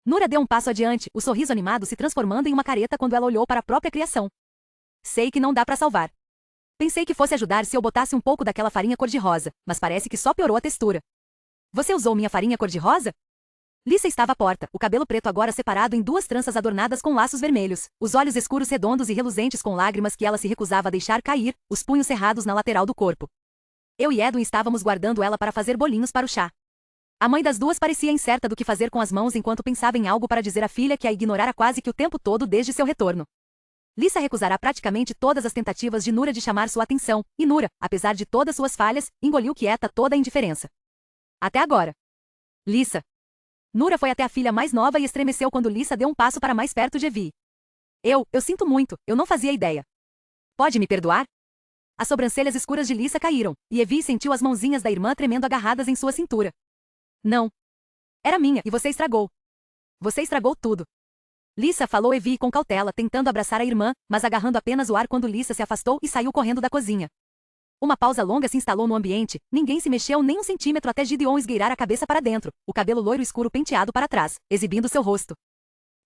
[SPEAKER 1] Nura deu um passo adiante, o sorriso animado se transformando em uma careta quando ela olhou para a própria criação. Sei que não dá pra salvar. Pensei que fosse ajudar se eu botasse um pouco daquela farinha cor-de-rosa, mas parece que só piorou a textura. Você usou minha farinha cor-de-rosa? Lisa estava à porta, o cabelo preto agora separado em duas tranças adornadas com laços vermelhos, os olhos escuros redondos e reluzentes com lágrimas que ela se recusava a deixar cair, os punhos cerrados na lateral do corpo. Eu e Edwin estávamos guardando ela para fazer bolinhos para o chá. A mãe das duas parecia incerta do que fazer com as mãos enquanto pensava em algo para dizer à filha que a ignorara quase que o tempo todo desde seu retorno. Lisa recusara praticamente todas as tentativas de Nura de chamar sua atenção, e Nura, apesar de todas suas falhas, engoliu quieta toda a indiferença. Até agora. Lisa. Nura foi até a filha mais nova e estremeceu quando Lisa deu um passo para mais perto de Evie. Eu sinto muito, eu não fazia ideia. Pode me perdoar? As sobrancelhas escuras de Lisa caíram, e Evie sentiu as mãozinhas da irmã tremendo agarradas em sua cintura. Não. Era minha, e você estragou. Você estragou tudo. Lisa falou Evie com cautela, tentando abraçar a irmã, mas agarrando apenas o ar quando Lisa se afastou e saiu correndo da cozinha. Uma pausa longa se instalou no ambiente, ninguém se mexeu nem um centímetro até Gideon esgueirar a cabeça para dentro, o cabelo loiro escuro penteado para trás, exibindo seu rosto.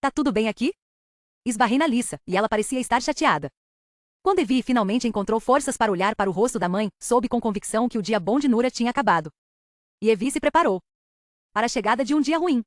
[SPEAKER 1] Tá tudo bem aqui? Esbarrei na Lisa, e ela parecia estar chateada. Quando Evie finalmente encontrou forças para olhar para o rosto da mãe, soube com convicção que o dia bom de Nura tinha acabado. E Evie se preparou para a chegada de um dia ruim.